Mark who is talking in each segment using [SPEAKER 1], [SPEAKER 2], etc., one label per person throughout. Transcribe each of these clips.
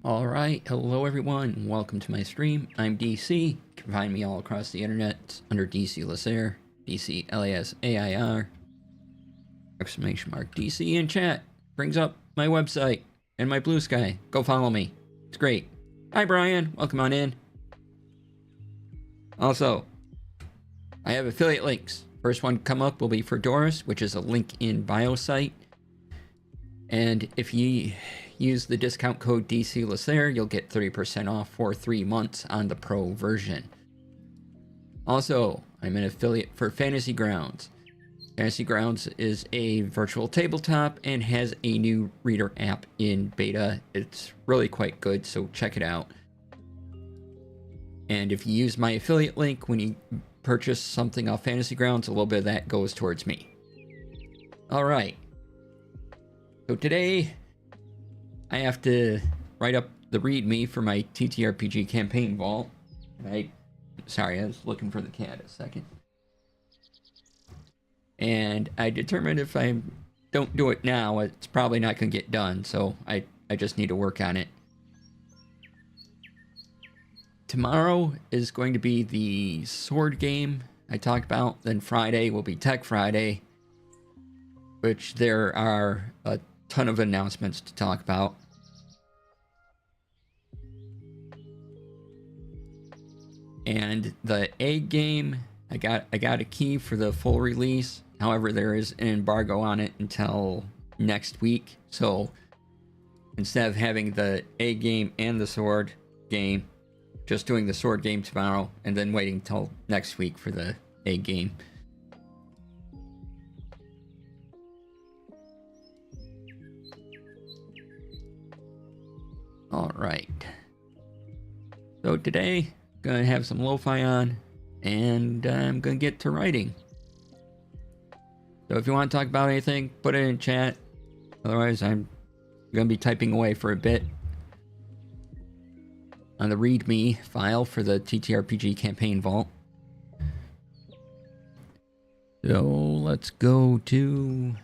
[SPEAKER 1] Alright, hello everyone, welcome to my stream. I'm DC. You can find me all across the internet under DC Lasair, DC Lasair, exclamation mark DC in chat. Brings up my website and my blue sky. Go follow me. It's great. Hi Brian, welcome on in. Also, I have affiliate links. First one to come up will be for Doris, which is a link in bio site. And if you use the discount code DC Lasair, you'll get 30% off for 3 months on the pro version. Also, I'm an affiliate for Fantasy Grounds. Fantasy Grounds is a virtual tabletop and has a new reader app in beta. It's really quite good, so check it out. And if you use my affiliate link when you purchase something off Fantasy Grounds, a little bit of that goes towards me. Alright. So today, I have to write up the README for my TTRPG campaign vault. Sorry, I was looking for the cat a second. And I determined if I don't do it now, it's probably not going to get done, so I just need to work on it. Tomorrow is going to be the sword game I talked about. Then Friday will be Tech Friday, which there are a ton of announcements to talk about. And the egg game, I got a key for the full release. However, there is an embargo on it until next week. So instead of having the egg game and the sword game, just doing the sword game tomorrow and then waiting till next week for the egg game. All right. So today, gonna have some lo-fi on, and I'm gonna get to writing. So if you want to talk about anything, put it in chat. Otherwise, I'm gonna be typing away for a bit on the README file for the TTRPG campaign vault. So let's go to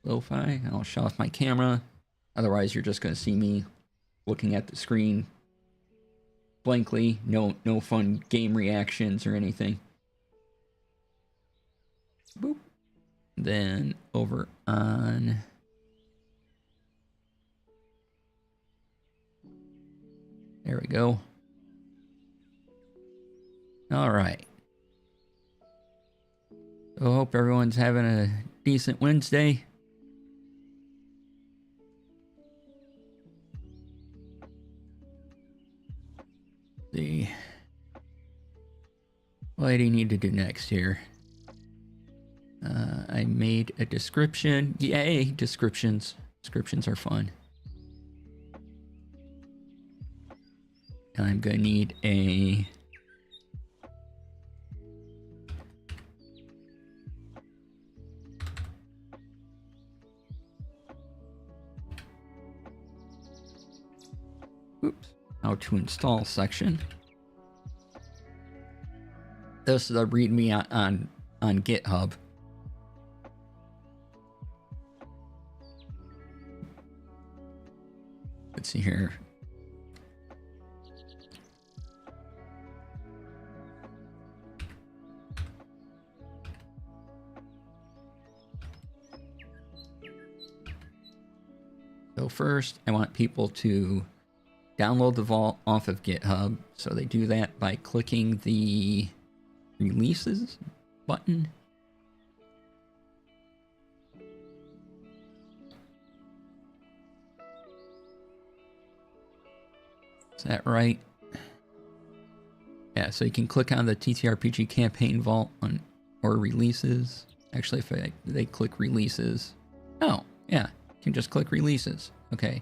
[SPEAKER 1] lo-fi. I'll shut off my camera. Otherwise, you're just gonna see me looking at the screen blankly. No fun game reactions or anything. Boop. Then over on there we go. All right. So I hope everyone's having a decent Wednesday. See. What do you need to do next here? I made a description. Yay, descriptions. Descriptions are fun. I'm gonna need a how to install section. This is a README on GitHub. Let's see here. So first, I want people to download the vault off of GitHub. So they do that by clicking the releases button. Is that right? Yeah, so you can click on the TTRPG campaign vault on or releases. Actually, if they click releases. Oh, yeah, you can just click releases. Okay.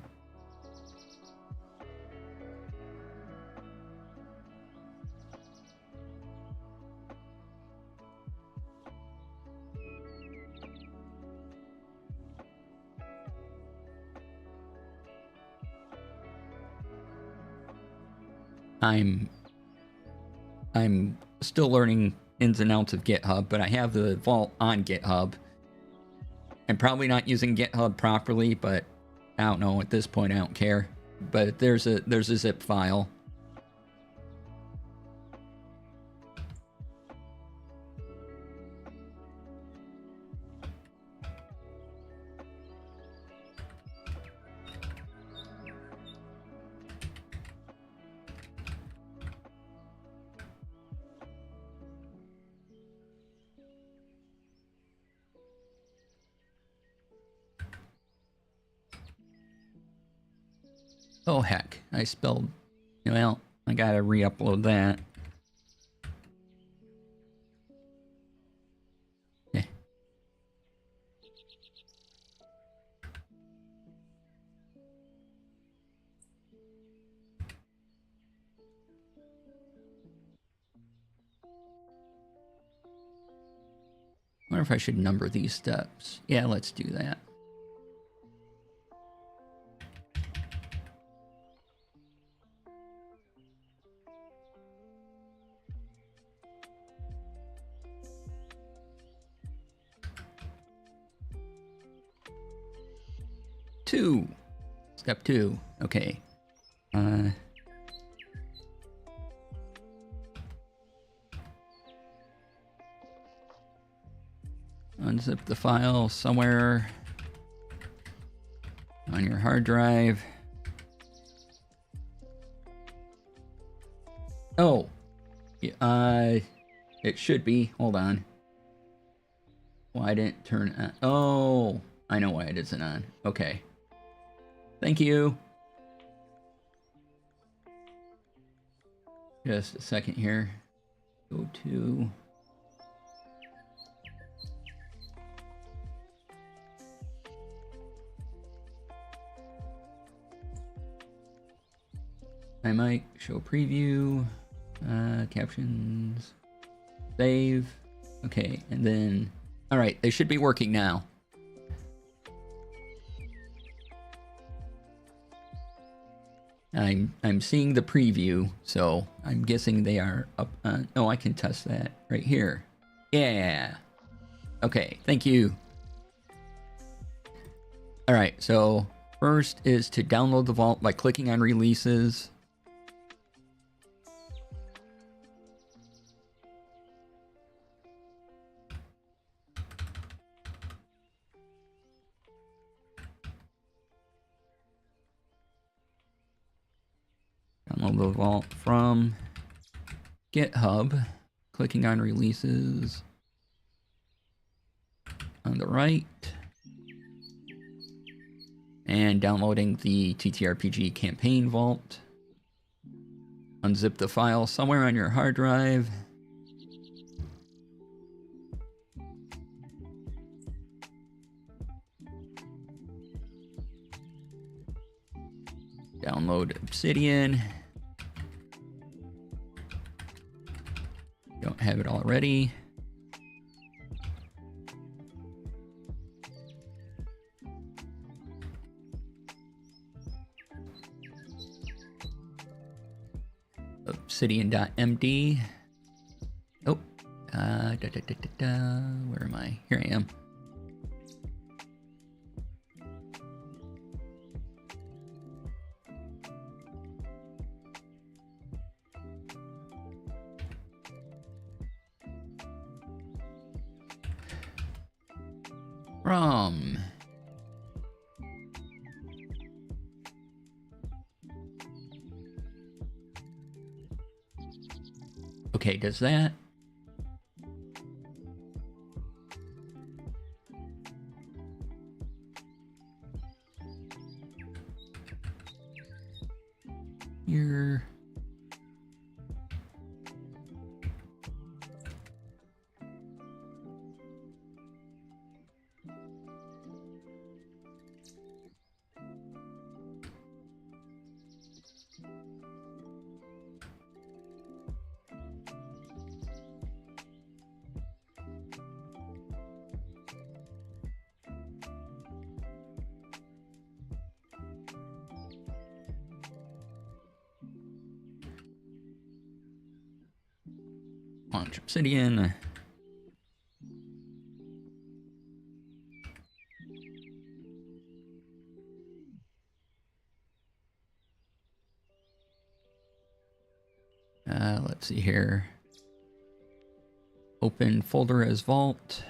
[SPEAKER 1] I'm still learning ins and outs of GitHub, but I have the vault on GitHub. I'm probably not using GitHub properly, but I don't know. At this point, I don't care. but there's a zip file. Oh heck, I spelled, well, I gotta re-upload that. Eh. I wonder if I should number these steps. Yeah, let's do that. Step 2. Okay. Unzip the file somewhere on your hard drive. Oh, it should be. Hold on. Why didn't it turn on? Oh, I know why it isn't on. Okay. Thank you. Just a second here. Go to... I might show preview, captions, save. Okay, and then, all right, they should be working now. I'm seeing the preview, so I'm guessing they are up. Oh, I can test that right here. Yeah. Okay, thank you. All right, so first is to download the vault by clicking on releases. Download the vault from GitHub, clicking on releases on the right, and downloading the TTRPG campaign vault. Unzip the file somewhere on your hard drive. Download Obsidian. Don't have it already. Obsidian.md. Oh, where am I? Here I am. From okay, does that here? Launch Obsidian. Let's see here. Open folder as Vault.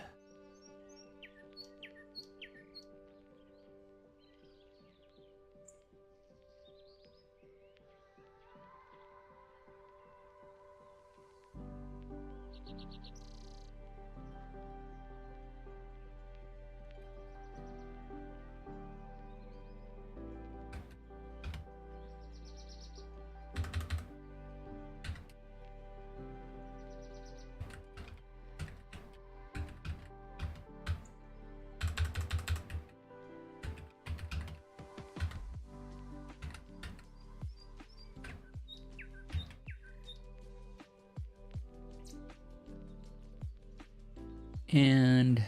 [SPEAKER 1] And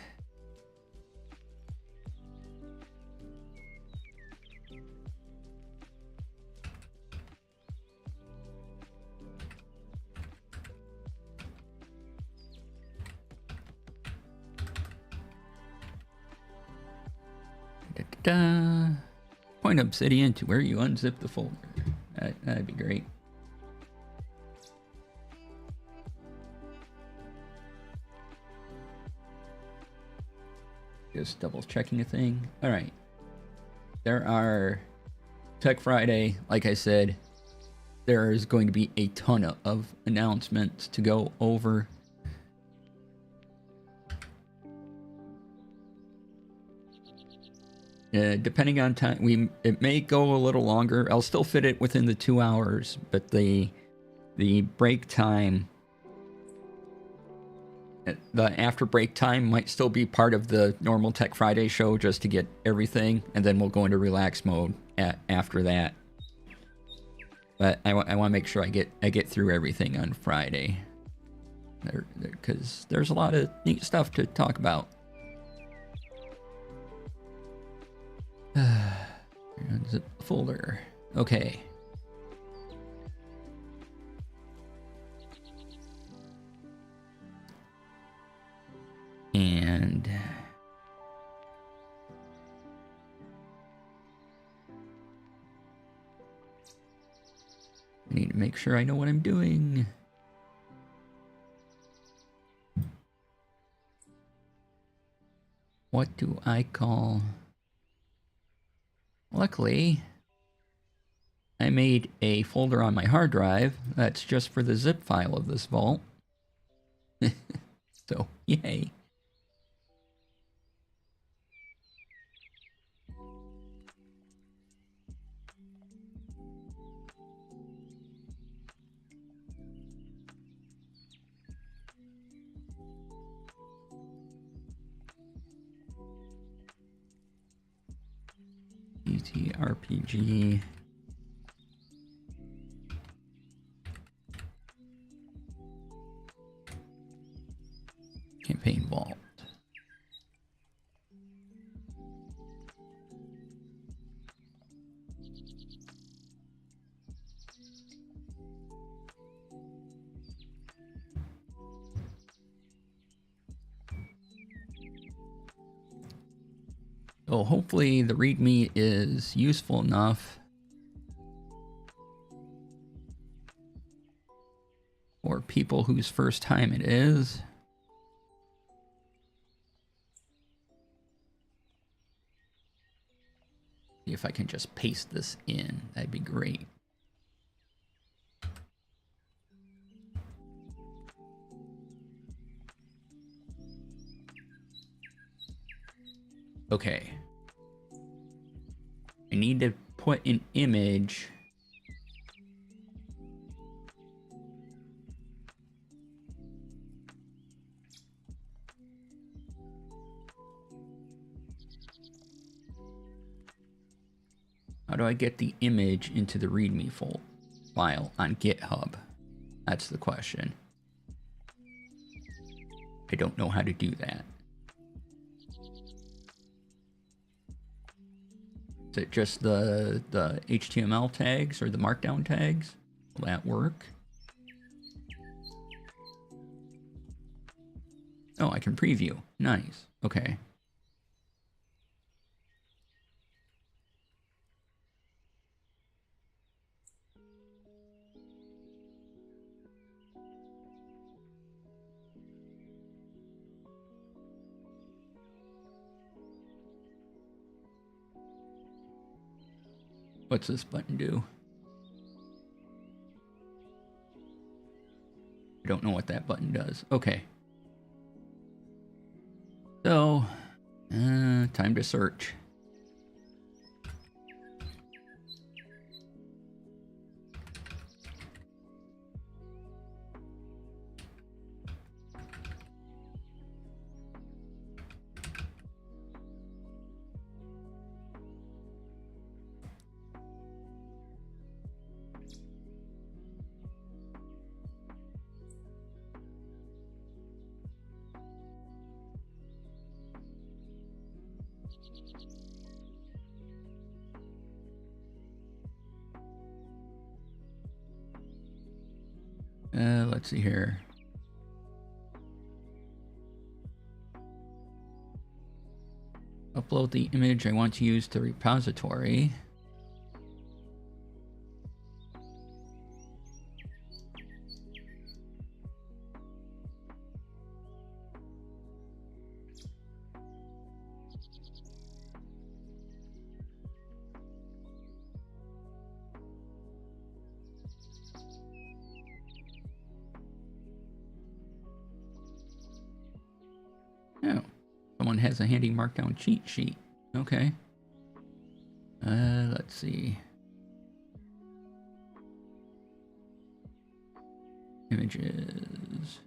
[SPEAKER 1] point Obsidian to where you unzip the folder. That'd be great. Just double checking a thing. All right. There are Tech Friday. Like I said, there is going to be a ton of announcements to go over. Depending on time, it may go a little longer. I'll still fit it within the 2 hours, but the break time, the after break time might still be part of the normal Tech Friday show just to get everything, and then we'll go into relax mode after that. But I want to make sure I get through everything on Friday, because there's a lot of neat stuff to talk about. Unzip the folder. Okay. And I need to make sure I know what I'm doing. What do I call? Luckily, I made a folder on my hard drive that's just for the zip file of this vault. So, yay. TTRPG campaign vault. So hopefully the README is useful enough for people whose first time it is. See if I can just paste this in. That'd be great. Okay. I need to put an image. How do I get the image into the README file on GitHub? That's the question. I don't know how to do that. Is it just the HTML tags or the markdown tags? Will that work? Oh, I can preview. Nice. Okay. What's this button do? I don't know what that button does. Okay. So, time to search. Let's see here. Upload the image I want to use to repository. Oh, someone has a handy markdown cheat sheet. Okay. Let's see. Images.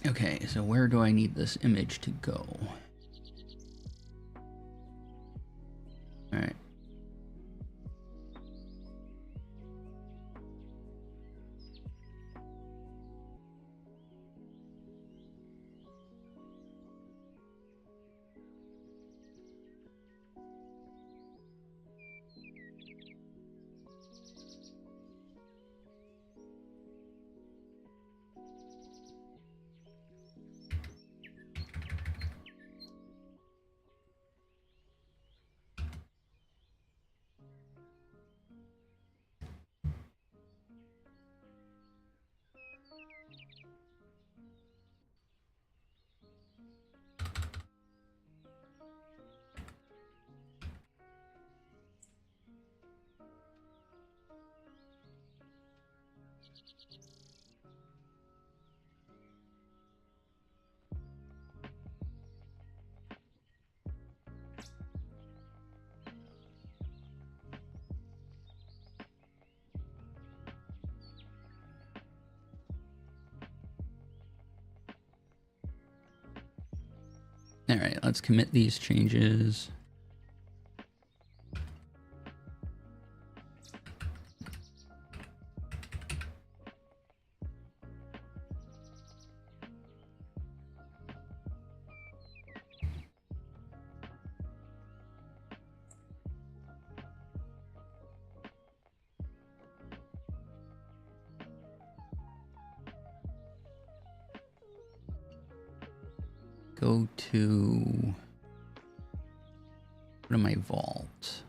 [SPEAKER 1] Okay, so where do I need this image to go? All right. All right, let's commit these changes. Go to my vault.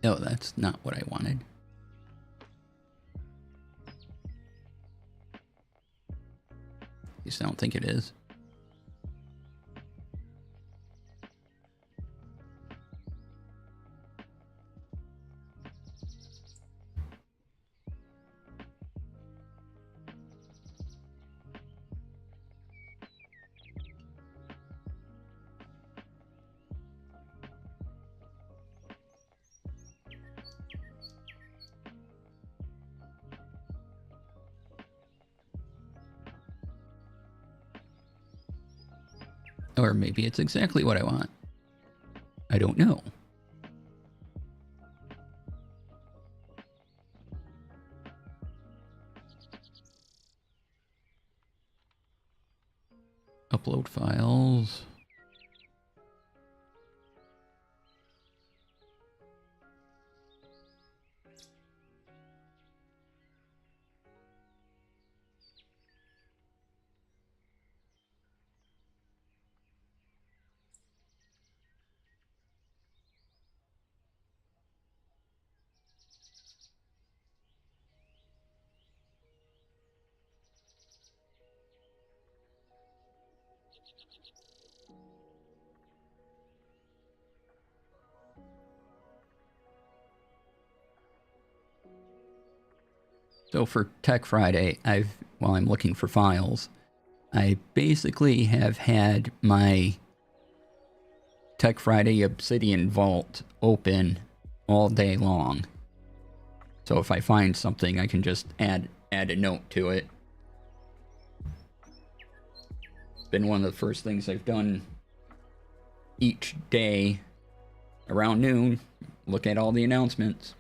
[SPEAKER 1] No, that's not what I wanted. At least I don't think it is. Or maybe it's exactly what I want. I don't know. Upload files. So for Tech Friday, while I'm looking for files, I basically have had my Tech Friday Obsidian vault open all day long. So if I find something, I can just add a note to it. It's been one of the first things I've done each day around noon. Look at all the announcements.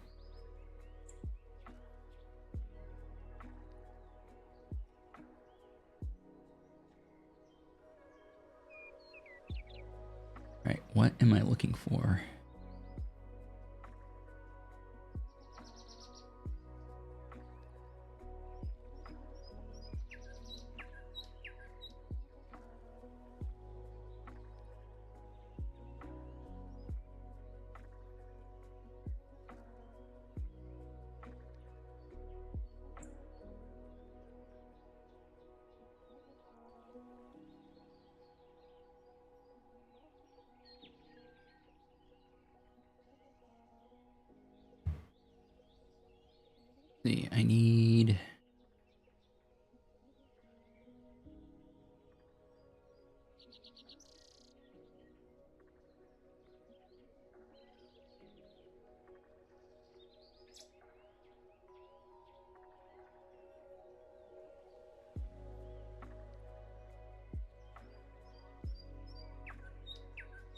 [SPEAKER 1] Right, what am I looking for? See, I need...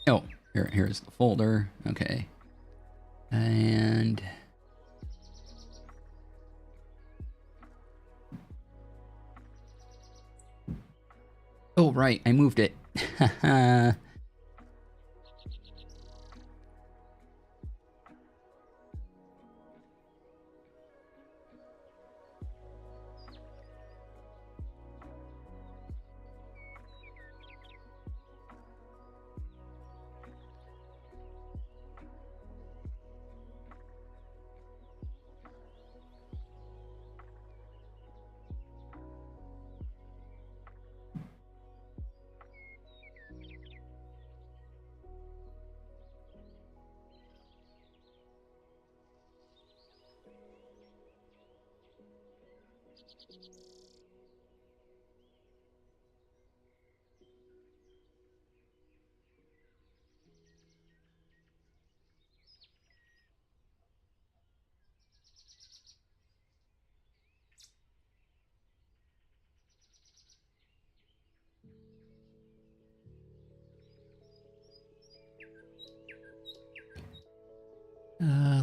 [SPEAKER 1] Oh, here's the folder. Okay. And... oh, right, I moved it.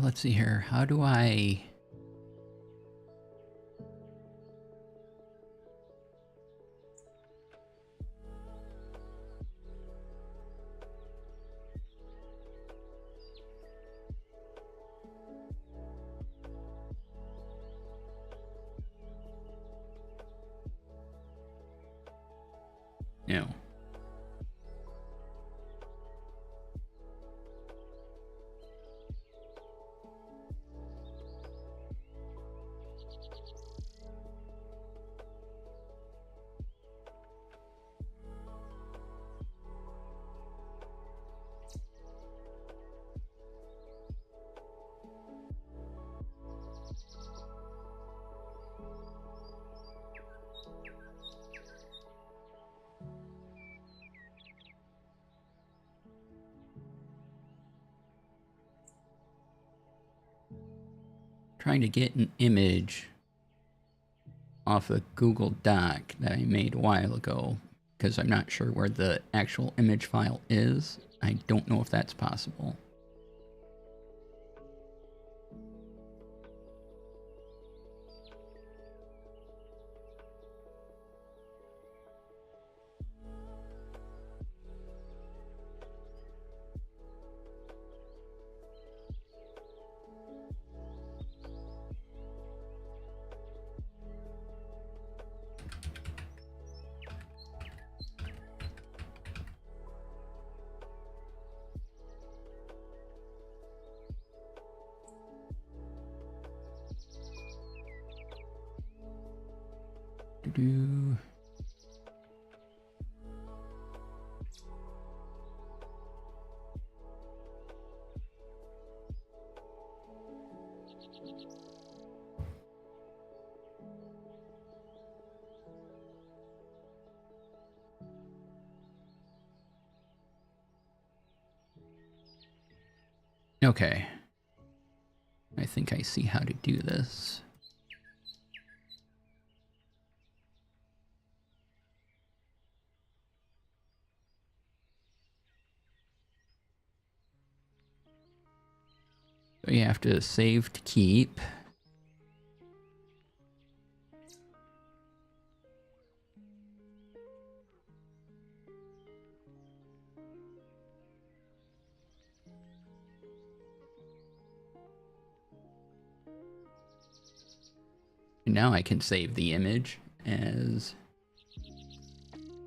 [SPEAKER 1] Let's see here. How do I... no. Trying to get an image off a Google Doc that I made a while ago because I'm not sure where the actual image file is. I don't know if that's possible. Do Okay. I think I see how to do this. So you have to save to keep. And now I can save the image as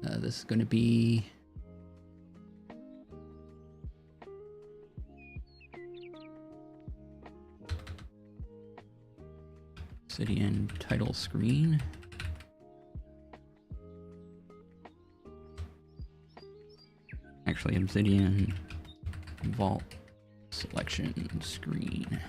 [SPEAKER 1] this is going to be Obsidian title screen. Actually, Obsidian vault selection screen.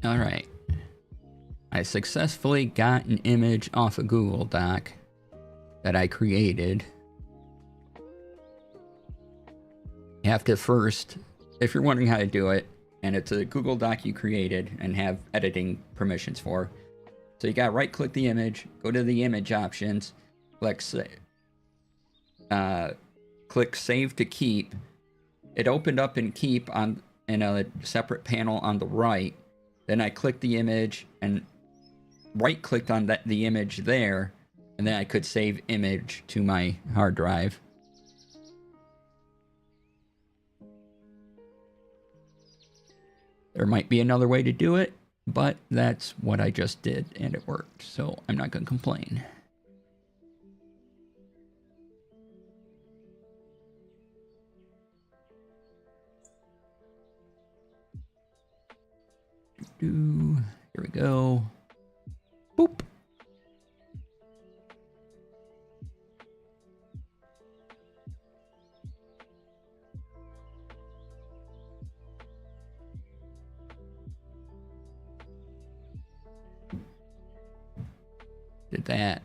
[SPEAKER 1] All right. I successfully got an image off a Google Doc that I created. You have to first, if you're wondering how to do it, and it's a Google Doc you created and have editing permissions for. So you gotta right click the image, go to the image options, click save to keep. It opened up in keep in a separate panel on the right. Then I clicked the image and right clicked on the image there, and then I could save image to my hard drive. There might be another way to do it, but that's what I just did, and it worked, so I'm not going to complain. Here we go. Boop. Did that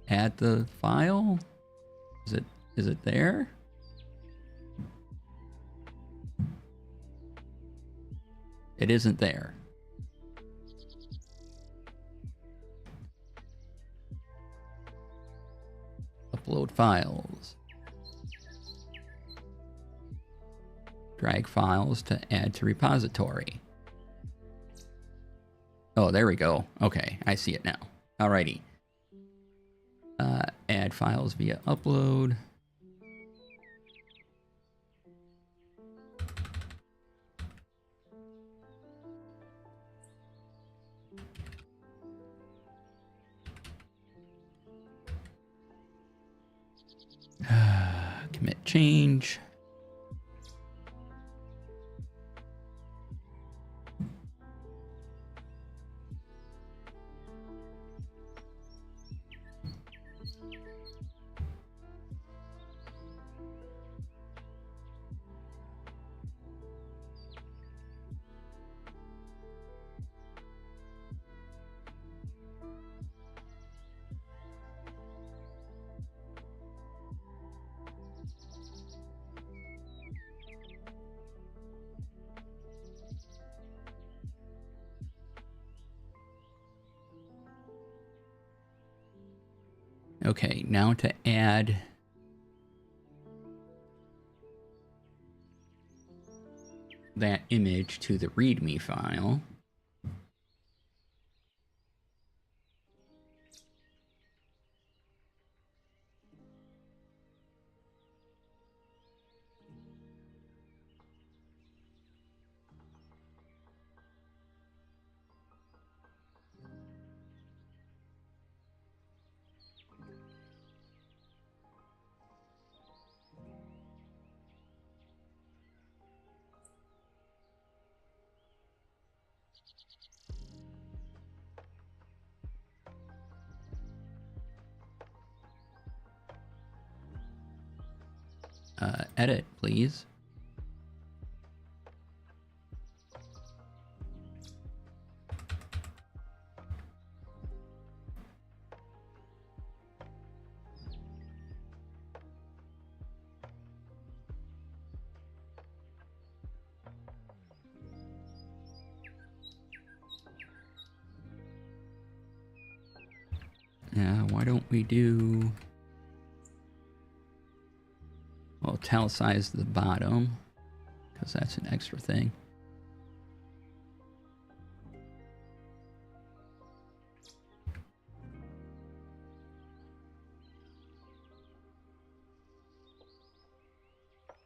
[SPEAKER 1] add the file? Is it there? It isn't there. Upload files. Drag files to add to repository. Oh, there we go. Okay, I see it now. Alrighty. Add files via upload. Commit change. Okay, now to add that image to the README file. edit, please. Yeah, why don't we do... Well, italicize the bottom, because that's an extra thing.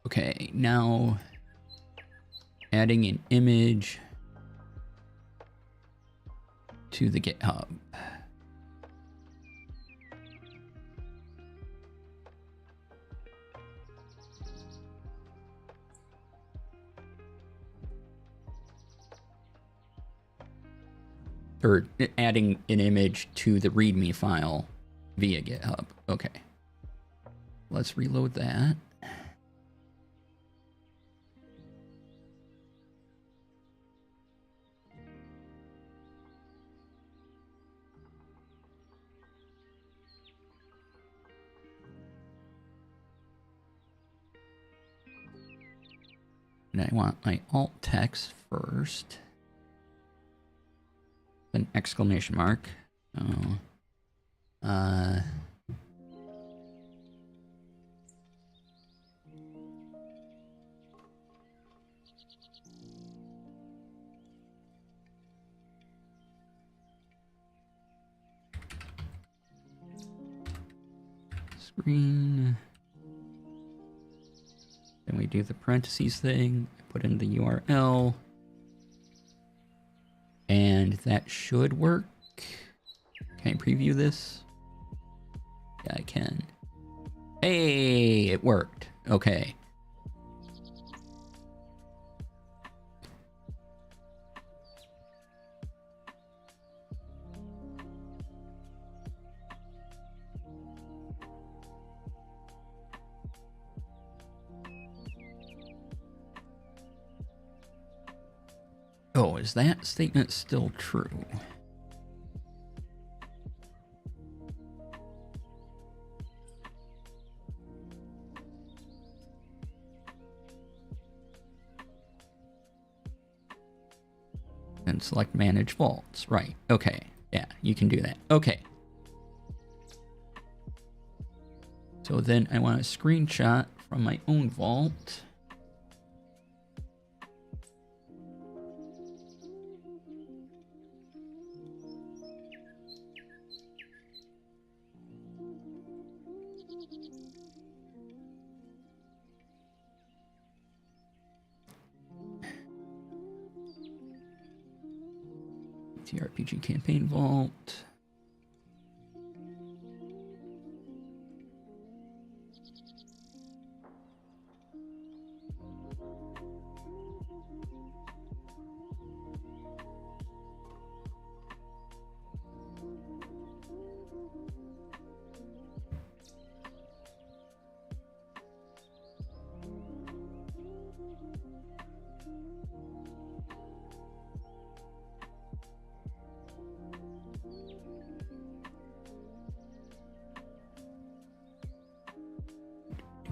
[SPEAKER 1] Okay, now adding an image to the GitHub. Or adding an image to the README file via GitHub. Okay. Let's reload that. And I want my alt text first. An exclamation mark. Oh. Screen. Then we do the parentheses thing, put in the URL. And that should work. Can I preview this? Yeah, I can. Hey, it worked. Okay. Oh, is that statement still true? And select manage vaults. Right. Okay. Yeah, you can do that. Okay. So then I want a screenshot from my own vault. TTRPG campaign vault.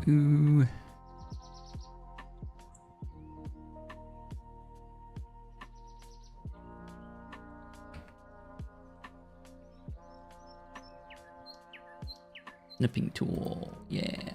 [SPEAKER 1] Ooh. Snipping tool, yeah.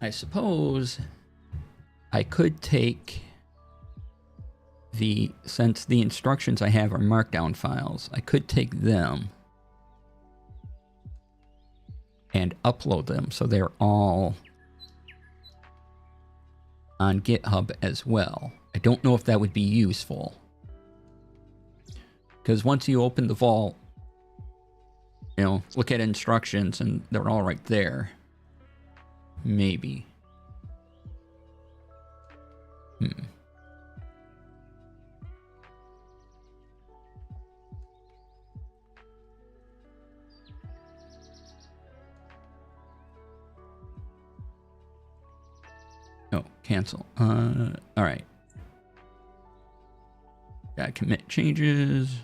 [SPEAKER 1] I suppose I could take since the instructions I have are markdown files, I could take them and upload them so they're all on GitHub as well. I don't know if that would be useful, because once you open the vault, you know, look at instructions and they're all right there. Maybe. Oh, cancel. All right. Gotta commit changes.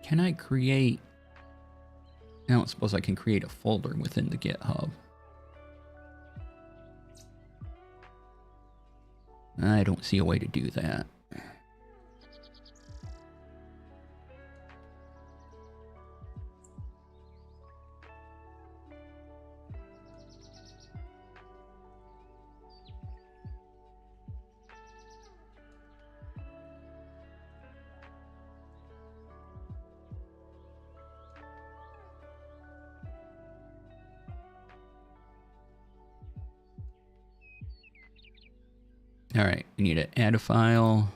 [SPEAKER 1] Can I create... I don't suppose I can create a folder within the GitHub. I don't see a way to do that. All right, we need to add a file.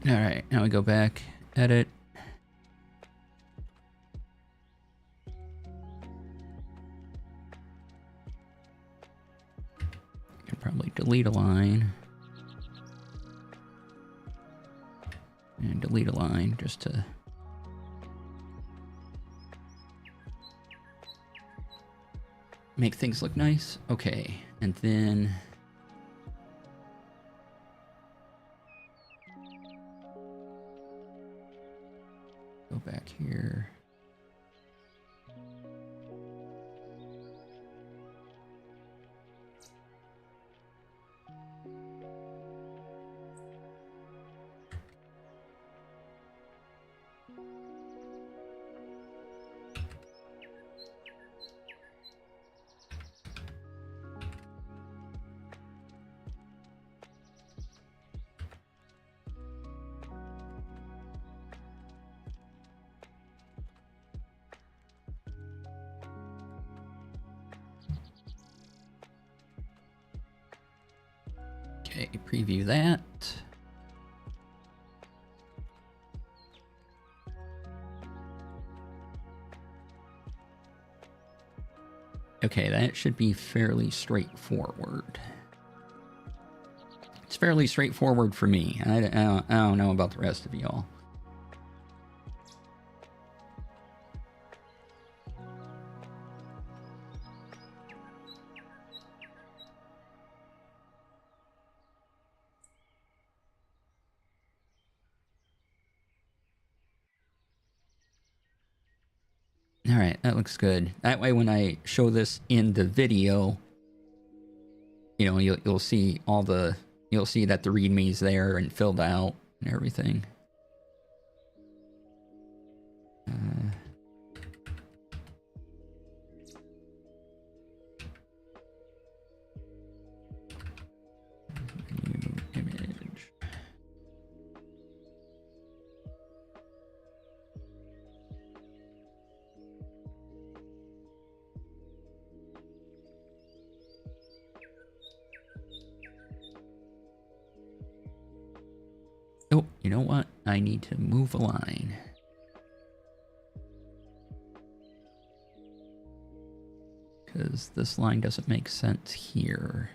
[SPEAKER 1] All right, now we go back, edit. I can probably delete a line. And delete a line just to... make things look nice. Okay, and then... go back here. Okay, preview that. Okay, that should be fairly straightforward. It's fairly straightforward for me. I don't know about the rest of y'all. All right, that looks good. That way, when I show this in the video, you know, you'll see all the, you'll see that the README's there and filled out and everything. You know what? I need to move a line. Because this line doesn't make sense here.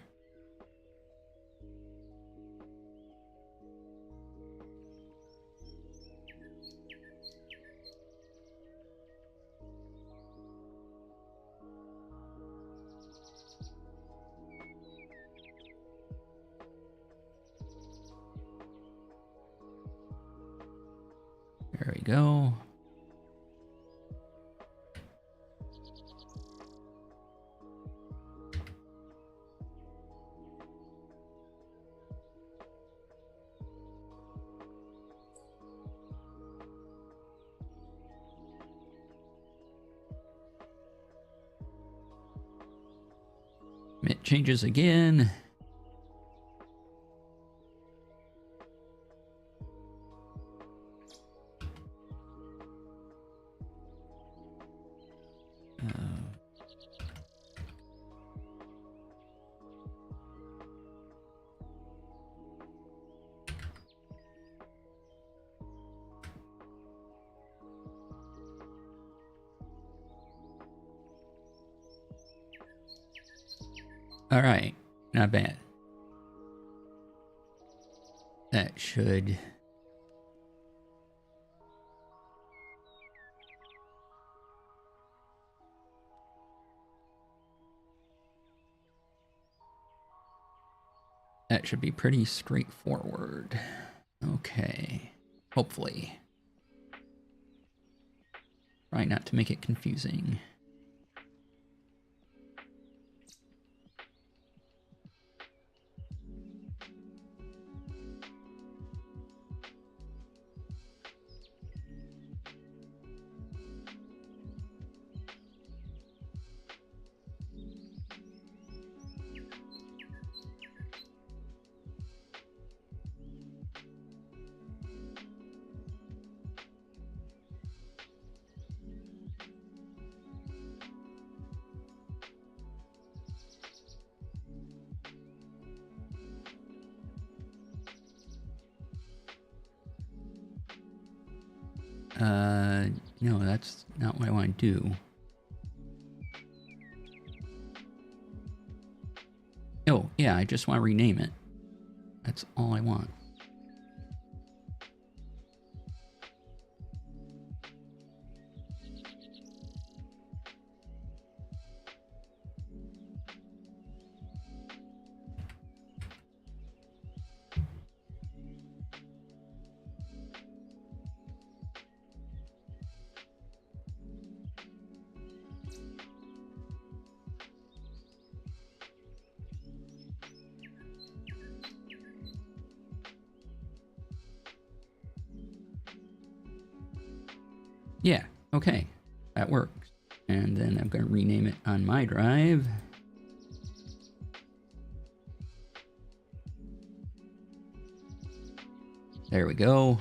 [SPEAKER 1] There we go. It changes again. All right, not bad. That should... That should be pretty straightforward. Okay, hopefully. Try not to make it confusing. No, that's not what I want to do. Oh, yeah, I just want to rename it. That's all I want. Yeah, okay, that works. And then I'm going to rename it on my drive. There we go.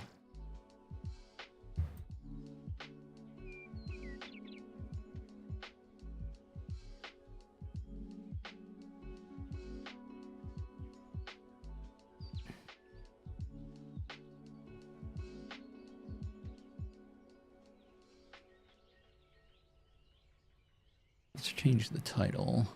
[SPEAKER 1] Let's change the title.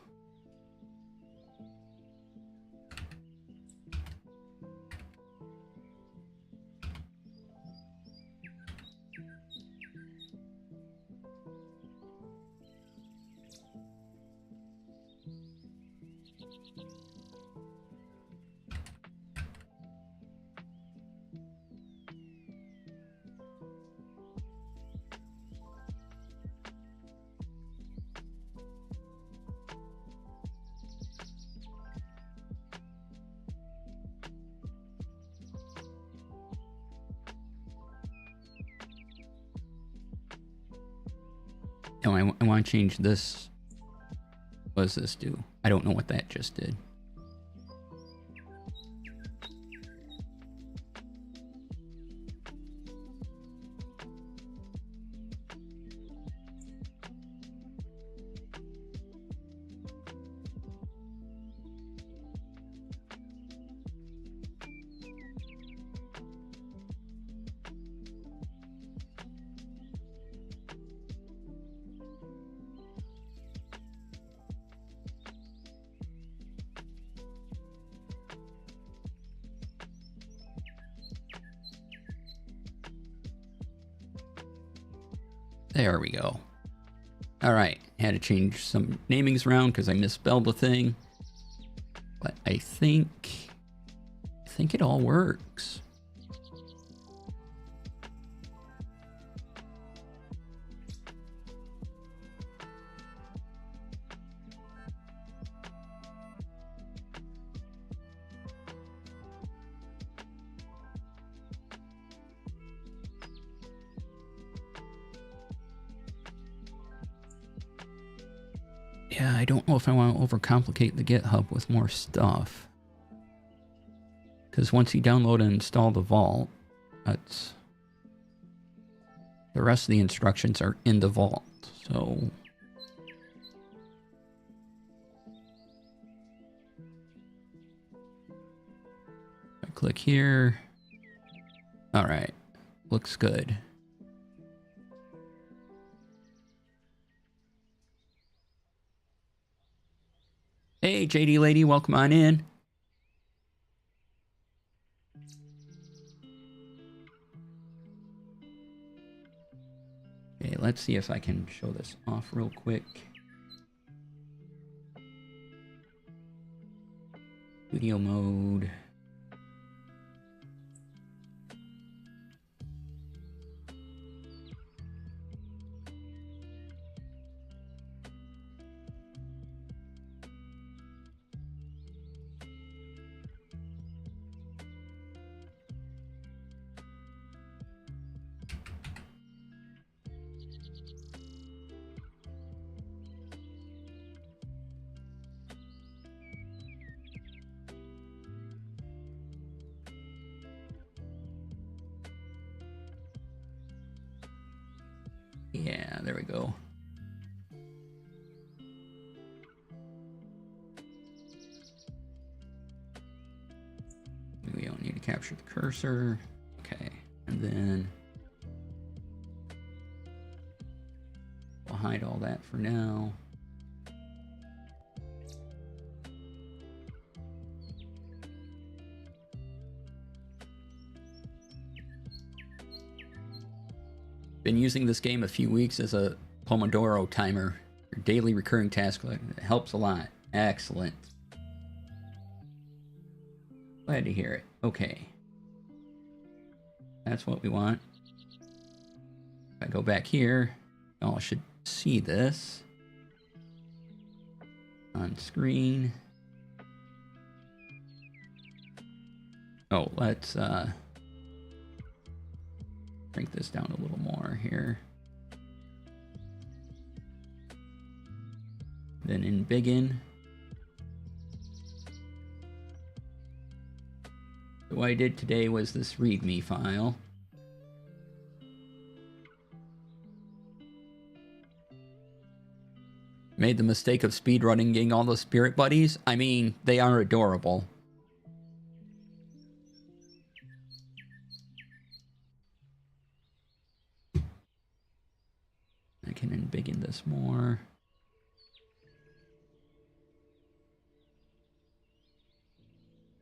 [SPEAKER 1] No, I want to change this. What does this do? I don't know what that just did. There we go. All right, had to change some namings around because I misspelled the thing, but I think it all works. Yeah, I don't know if I want to overcomplicate the GitHub with more stuff. Because once you download and install the vault, that's... the rest of the instructions are in the vault, so... I click here. Alright, looks good. Hey, JD lady, welcome on in. Okay, let's see if I can show this off real quick. Video mode. Yeah, there we go. We don't need to capture the cursor. Okay, and then we'll hide all that for now. Been using this game a few weeks as a Pomodoro timer. Your daily recurring task. It helps a lot. Excellent. Glad to hear it. Okay. That's what we want. If I go back here, y'all should see this on screen. Oh, let's crank this down a little more here. Then in Begin. So what I did today was this README file. Made the mistake of speedrunning getting all those spirit buddies. I mean, they are adorable. I can embiggen this more.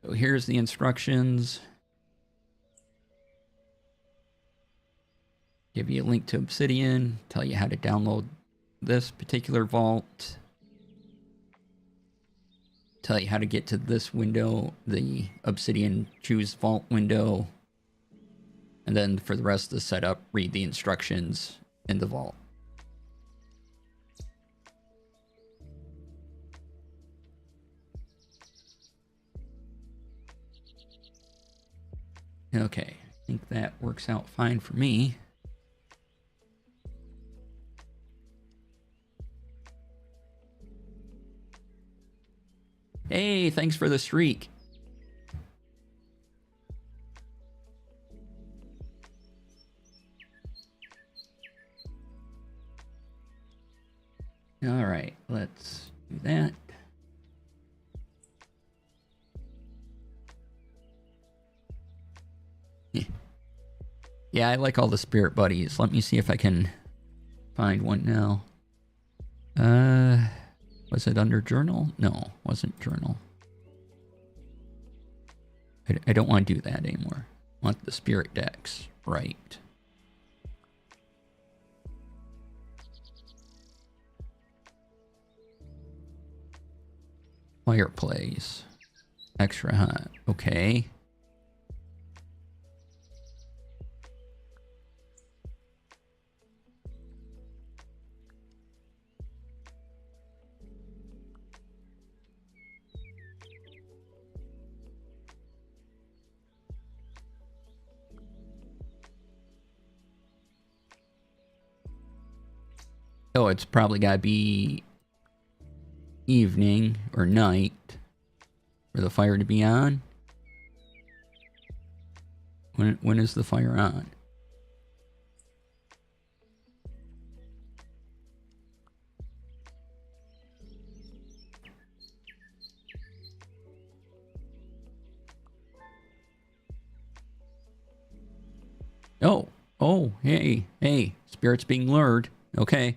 [SPEAKER 1] So here's the instructions. Give you a link to Obsidian, tell you how to download this particular vault, tell you how to get to this window, the Obsidian choose vault window, and then for the rest of the setup, read the instructions in the vault. Okay, I think that works out fine for me. Hey, thanks for the streak. All right, let's do that. Yeah, I like all the spirit buddies. Let me see if I can find one now. Was it under journal? No, wasn't journal. I don't want to do that anymore. I want the spirit decks right. Fireplace. Extra hot. Okay. Oh, it's probably got to be evening or night for the fire to be on. When is the fire on? Oh, hey, spirits being lured. Okay.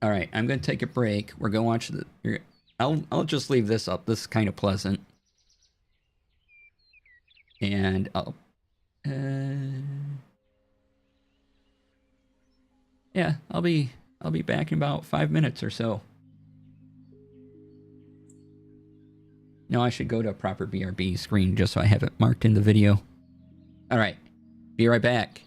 [SPEAKER 1] All right, I'm going to take a break. We're going to watch the... I'll just leave this up. This is kind of pleasant. And I'll... yeah, I'll be back in about 5 minutes or so. No, I should go to a proper BRB screen just so I have it marked in the video. All right, be right back.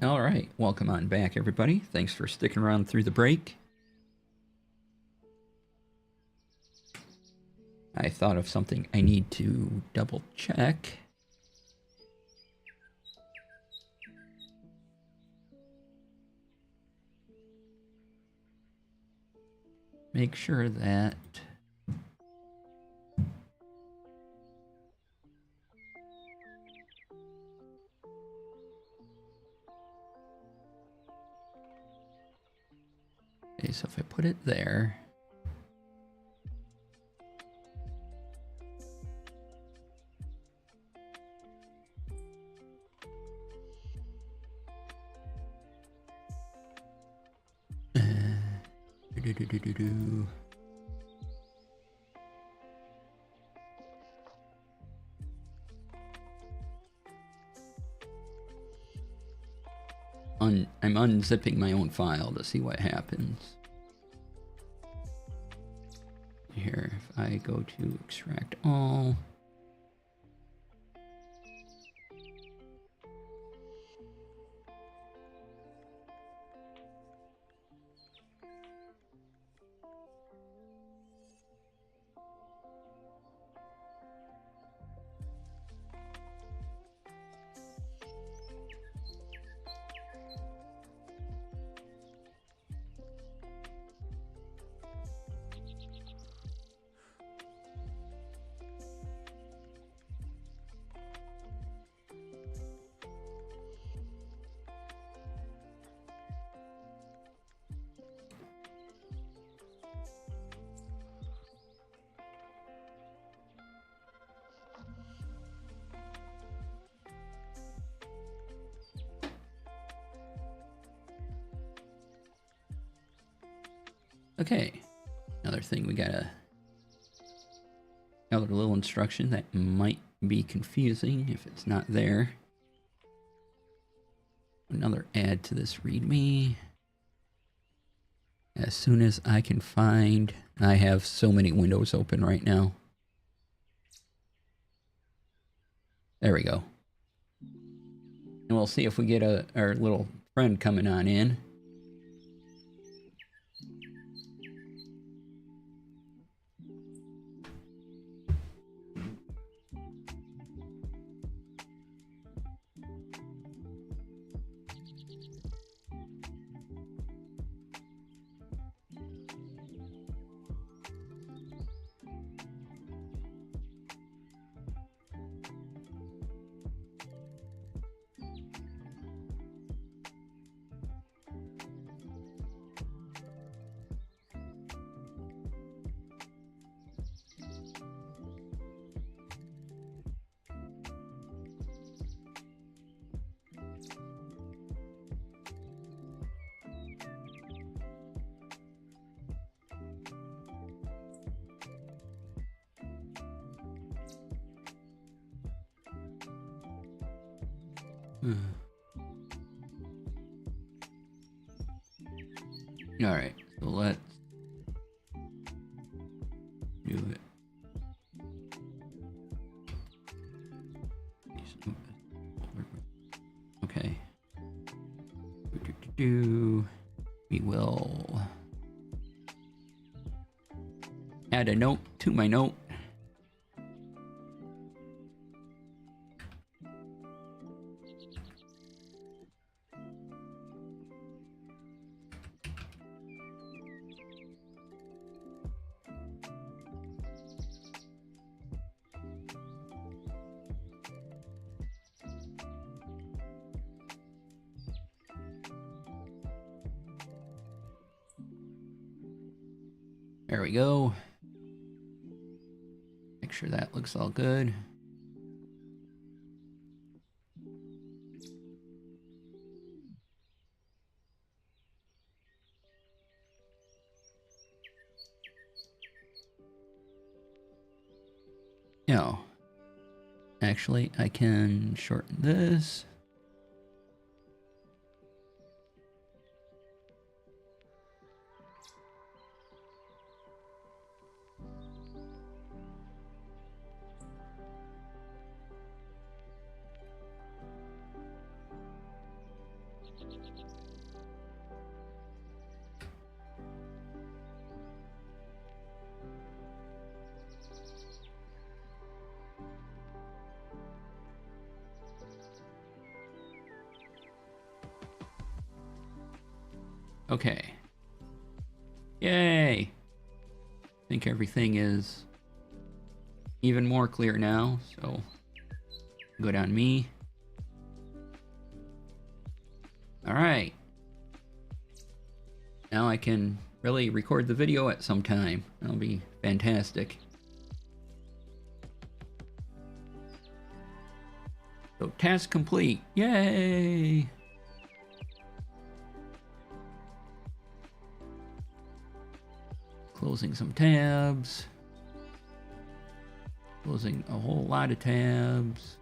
[SPEAKER 1] All right, welcome on back, everybody. Thanks for sticking around through the break. I thought of something I need to double check. Make sure that okay, so if I put it there, I'm unzipping my own file to see what happens. Here, if I go to extract all, okay. Another thing we gotta, another little instruction that might be confusing if it's not there. Another add to this README. As soon as I can find, I have so many windows open right now. There we go. And we'll see if we get our little friend coming on in. All right, so let's do it. Okay. We will add a note to my note. There we go. Make sure that looks all good. No. Actually, I can shorten this. Okay. Yay! I think everything is even more clear now, so good on me. Alright. Now I can really record the video at some time. That'll be fantastic. So task complete. Yay! Closing some tabs. Closing a whole lot of tabs.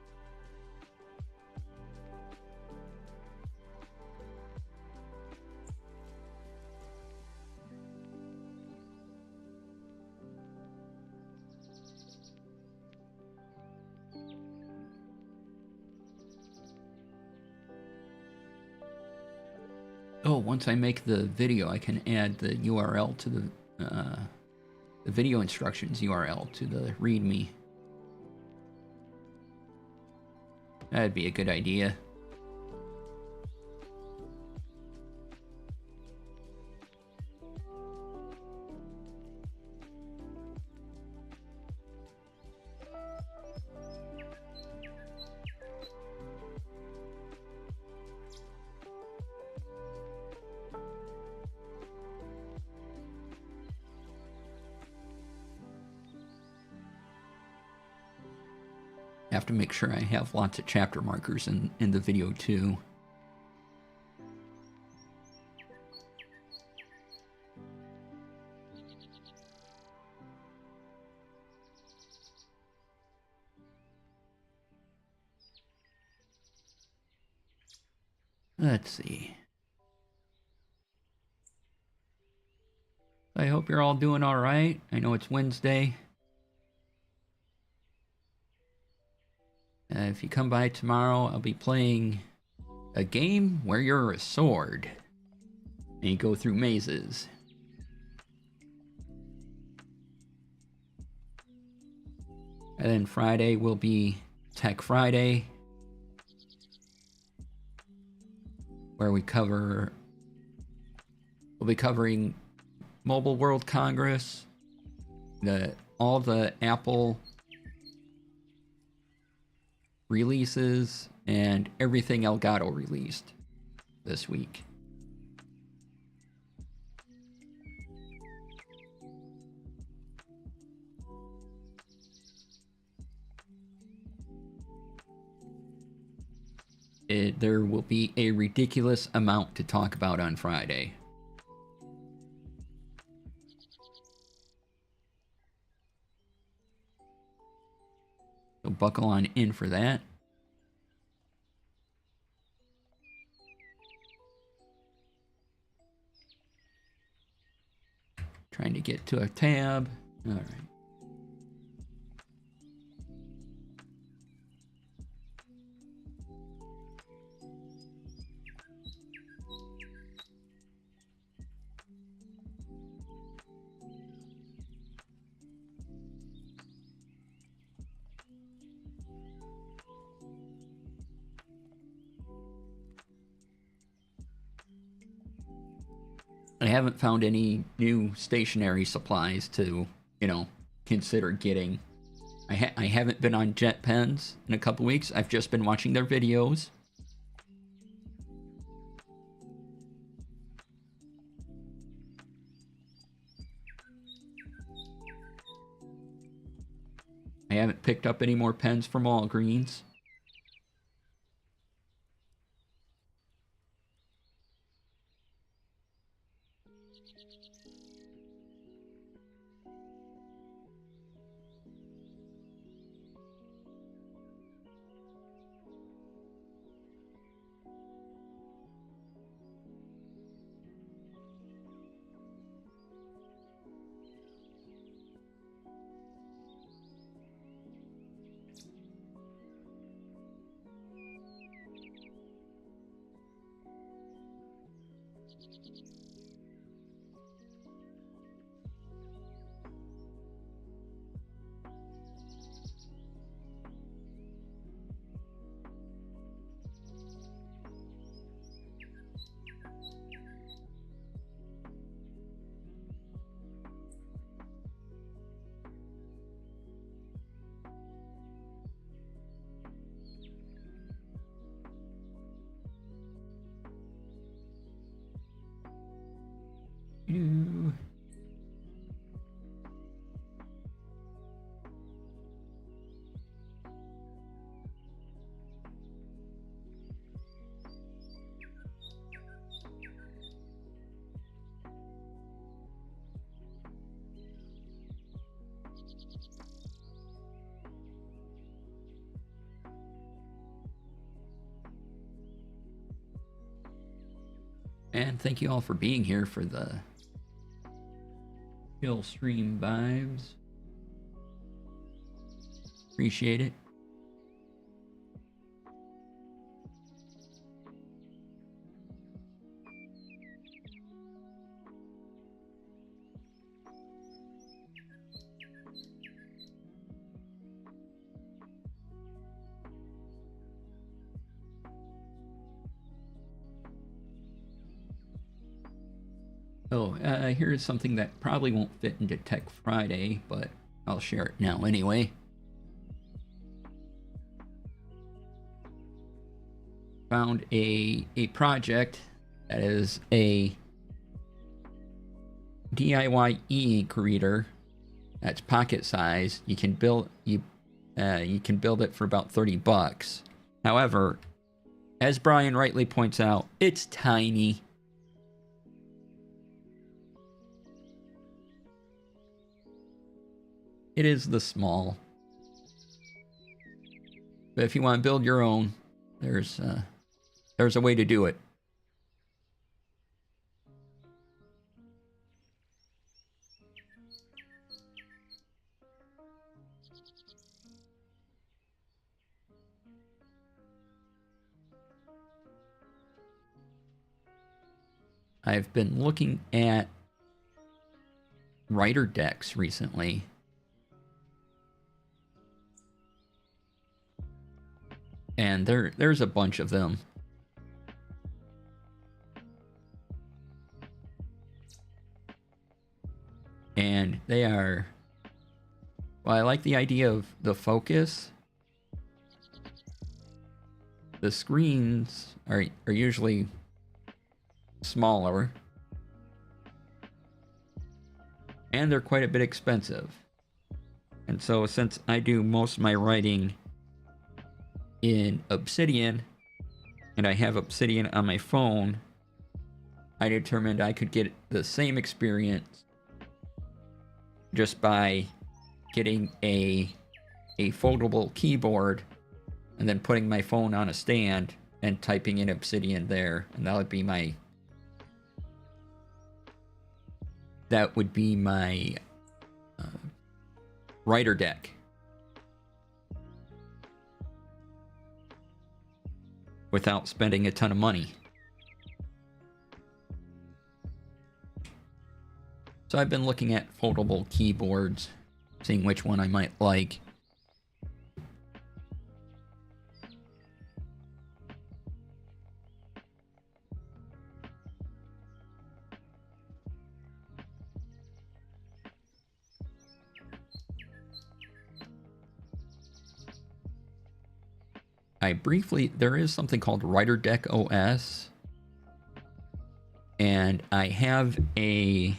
[SPEAKER 1] Oh, once I make the video, I can add the URL to the video instructions URL to the README. That'd be a good idea. I have to make sure I have lots of chapter markers in the video too. Let's see. I hope you're all doing all right. I know it's Wednesday. If you come by tomorrow, I'll be playing a game where you're a sword and you go through mazes. And then Friday will be Tech Friday, where we'll be covering Mobile World Congress, all the Apple releases, and everything Elgato released this week. There will be a ridiculous amount to talk about on Friday. So buckle on in for that. Trying to get to a tab. All right. I haven't found any new stationery supplies to, consider getting. I haven't been on Jet Pens in a couple weeks. I've just been watching their videos. I haven't picked up any more pens from Walgreens. And thank you all for being here for the chill stream vibes. Appreciate it. Oh, here's something that probably won't fit into Tech Friday, but I'll share it now anyway. Found a project that is a DIY e-ink reader that's pocket size. You can build it for about $30. However, as Brian rightly points out, it's tiny. It is the small. But if you want to build your own, there's a way to do it. I've been looking at writer decks recently. And there's a bunch of them. And they are... Well, I like the idea of the focus. The screens are usually smaller. And they're quite a bit expensive. And so since I do most of my writing in Obsidian, and I have Obsidian on my phone, I determined I could get the same experience just by getting a foldable keyboard and then putting my phone on a stand and typing in Obsidian there, and that would be my writer deck. Without spending a ton of money. So I've been looking at foldable keyboards, seeing which one I might like. There is something called Writer Deck OS, and I have an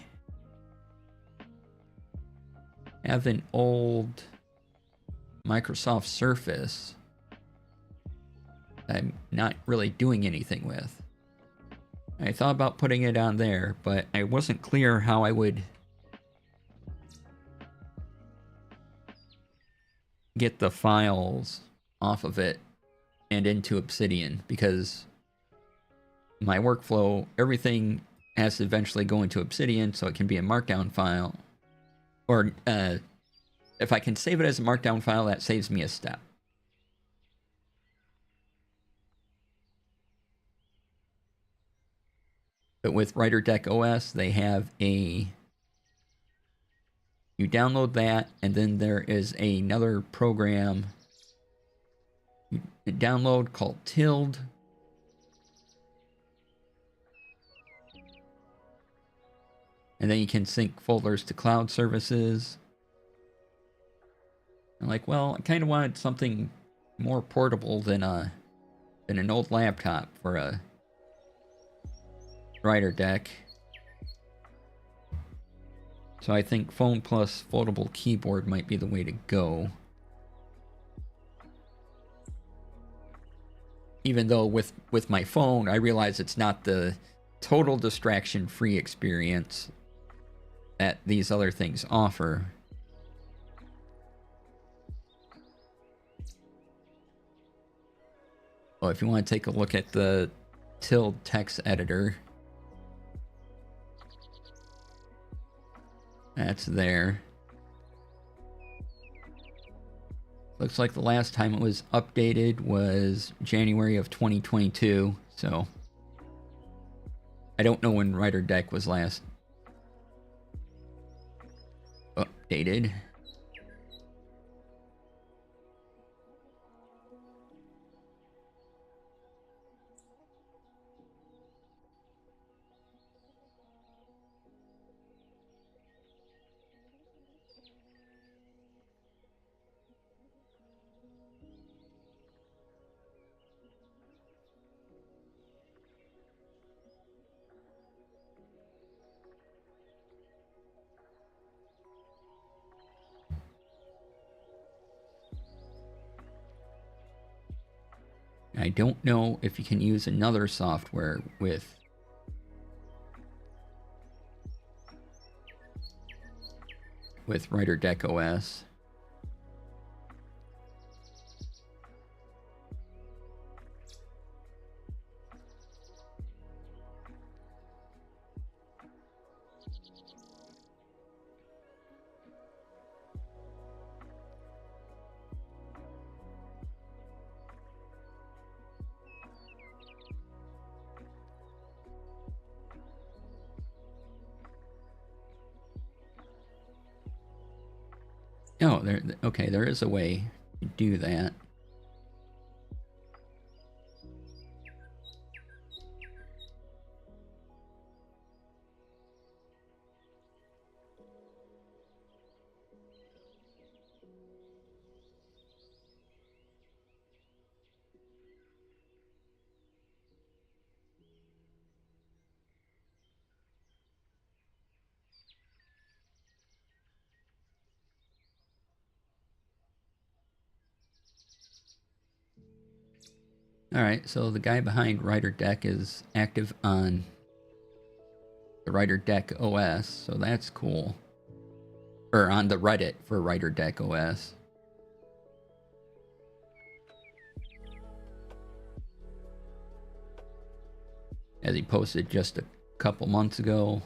[SPEAKER 1] old Microsoft Surface that I'm not really doing anything with. I thought about putting it on there, but I wasn't clear how I would get the files off of it and into Obsidian, because my workflow, everything has to eventually go into Obsidian so it can be a markdown file. Or if I can save it as a markdown file, that saves me a step. But with Writer Deck OS, they have you download that, and then there is another program you download called Tilde. And then you can sync folders to cloud services. I'm like, well, I kind of wanted something more portable than an old laptop for a writer deck. So I think phone plus foldable keyboard might be the way to go. Even though with my phone, I realize it's not the total distraction-free experience that these other things offer. Well, if you want to take a look at the Tilde text editor, that's there. Looks like the last time it was updated was January of 2022, so I don't know when Writer Deck was last updated. I don't know if you can use another software with Writer Deck OS. Oh, okay, there is a way to do that. Alright, so the guy behind Writer Deck is active on the Writer Deck OS, so that's cool. Or on the Reddit for Writer Deck OS. As he posted just a couple months ago.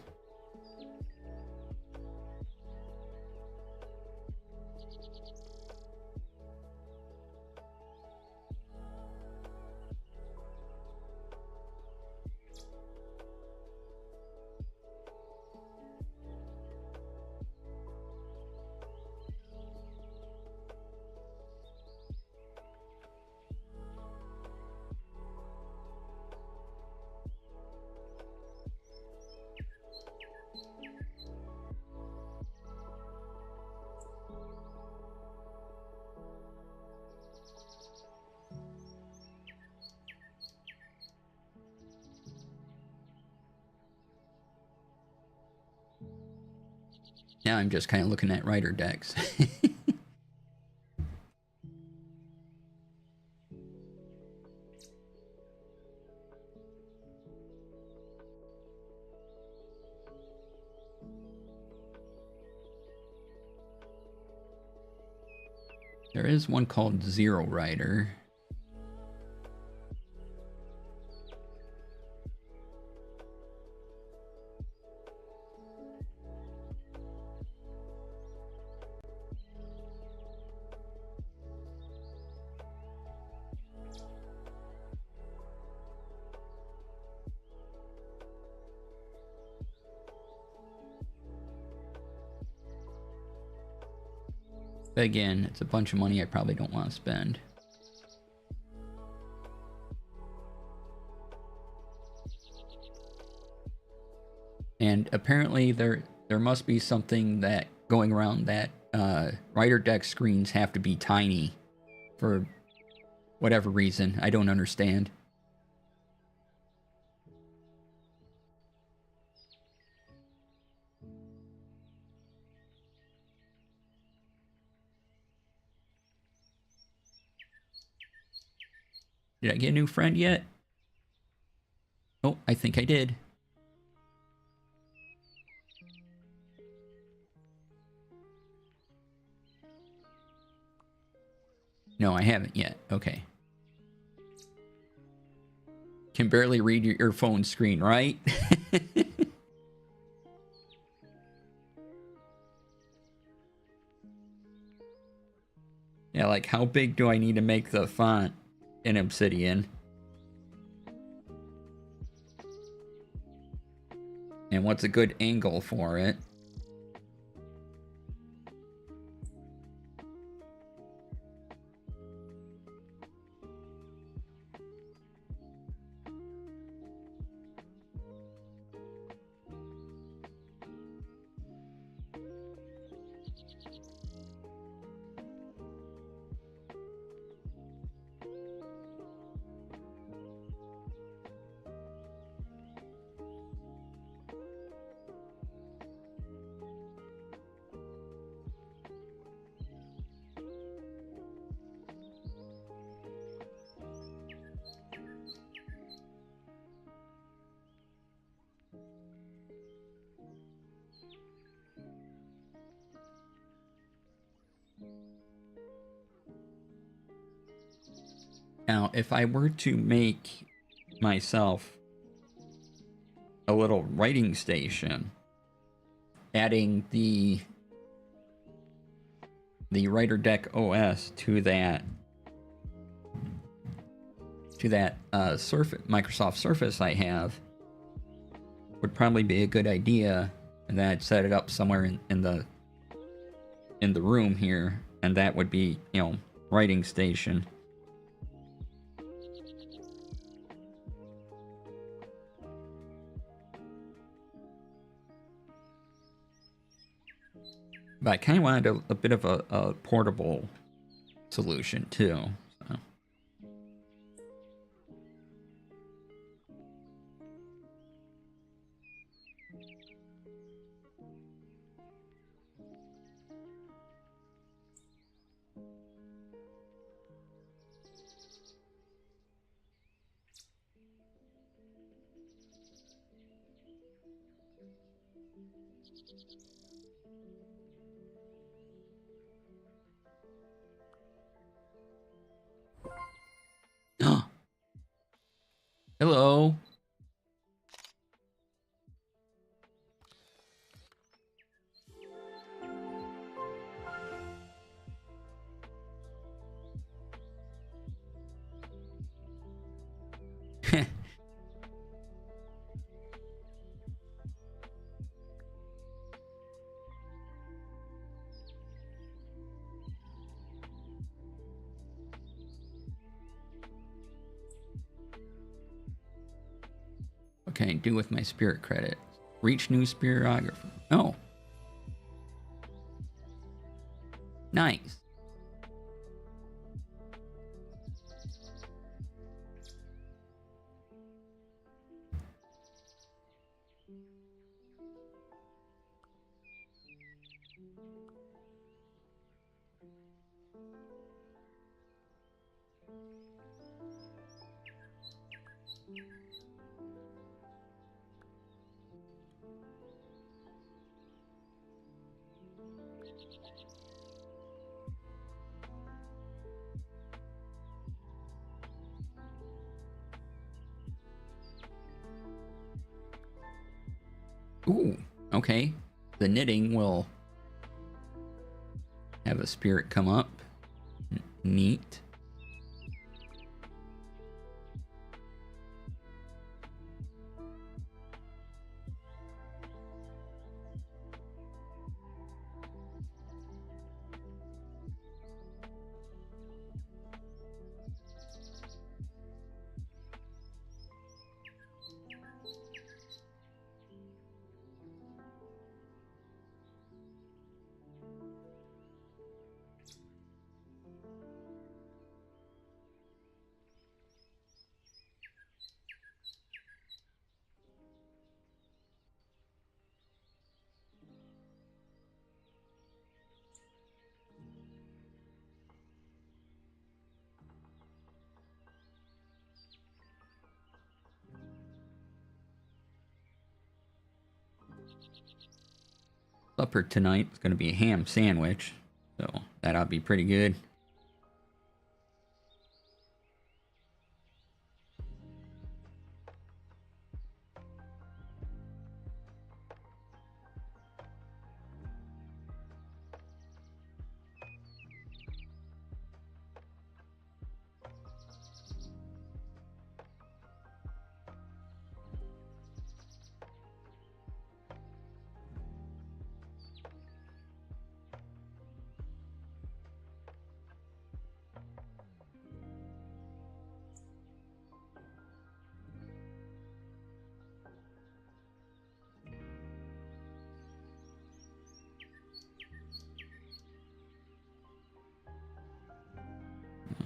[SPEAKER 1] Now I'm just kind of looking at Writer Decks. There is one called Zero Writer. But again, it's a bunch of money I probably don't want to spend. And apparently there must be something that going around that Writer Deck screens have to be tiny for whatever reason. I don't understand. Did I get a new friend yet? Oh, I think I did. No, I haven't yet. Okay. Can barely read your phone screen, right? Yeah, like how big do I need to make the font in Obsidian? And what's a good angle for it? Now, if I were to make myself a little writing station, adding the Writer Deck OS to that Surface, Microsoft Surface I have, would probably be a good idea. And then I'd set it up somewhere in the room here, and that would be, you know, writing station. But I kind of wanted a bit of a portable solution too. So. Hello. What can I do with my spirit credit? Reach new spiritographer. Oh. Nice. Ooh, okay. The knitting will have a spirit come up. Neat. Supper tonight is going to be a ham sandwich, so that ought to be pretty good.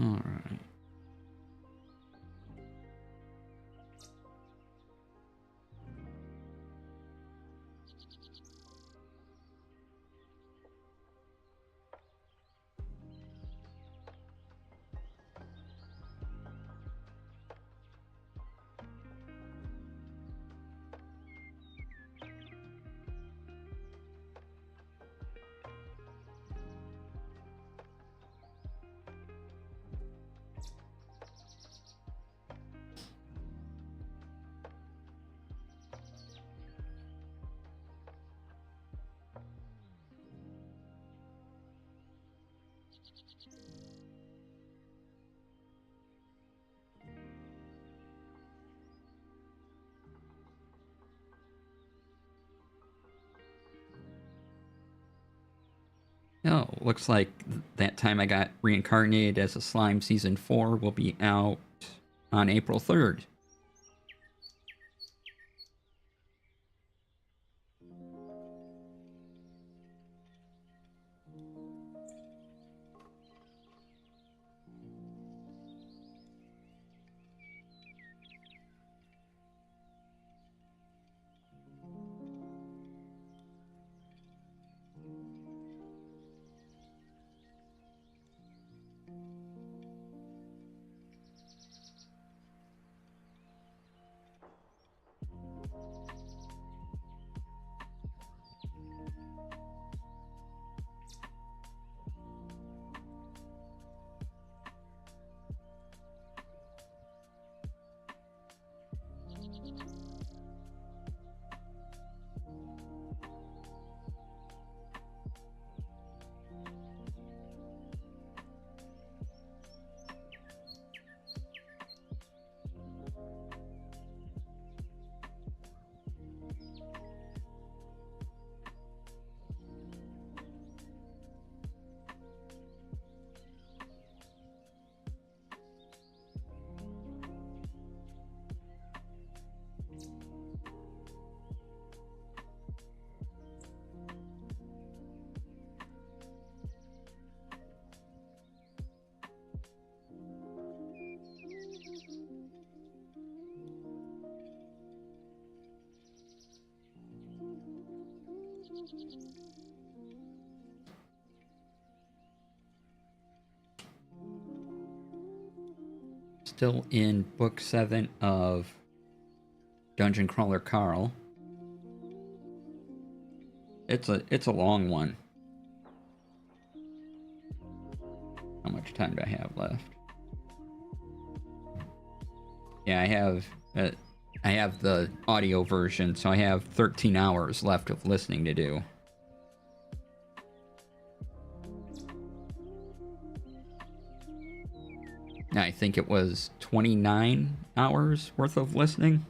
[SPEAKER 1] All right. Oh, looks like that time I got reincarnated as a slime season 4 will be out on April 3rd. Still in book 7 of Dungeon Crawler Carl. It's a long one. How much time do I have left? Yeah, I have the audio version, so I have 13 hours left of listening to do. I think it was 29 hours worth of listening.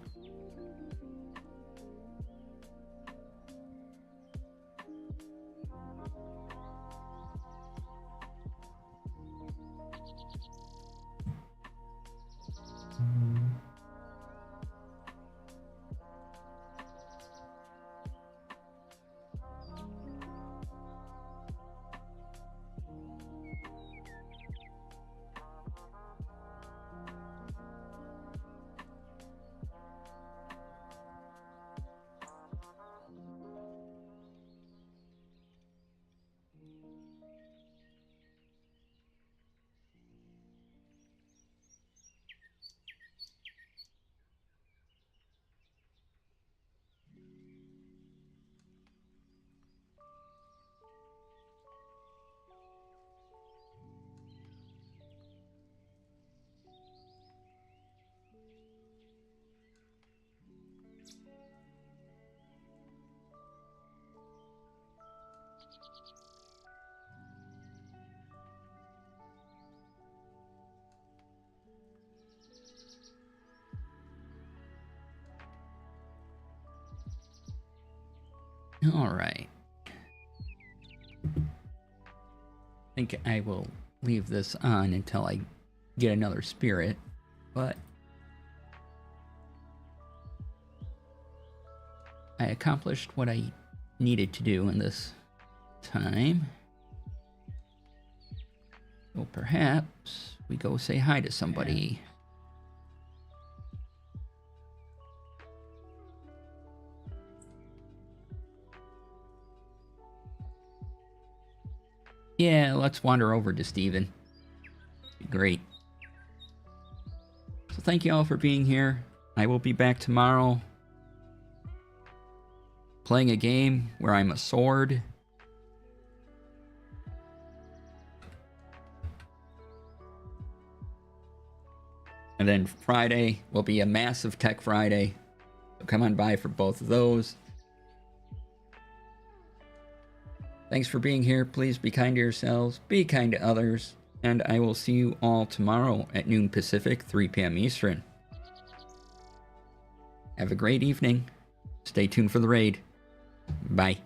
[SPEAKER 1] All right. I think I will leave this on until I get another spirit, but I accomplished what I needed to do in this time. So perhaps We go say hi to somebody. Yeah, let's wander over to Steven. Great. So thank you all for being here. I will be back tomorrow playing a game where I'm a sword. And then Friday will be a massive Tech Friday. So come on by for both of those. Thanks for being here. Please be kind to yourselves. Be kind to others. And I will see you all tomorrow at noon Pacific, 3 p.m. Eastern. Have a great evening. Stay tuned for the raid. Bye.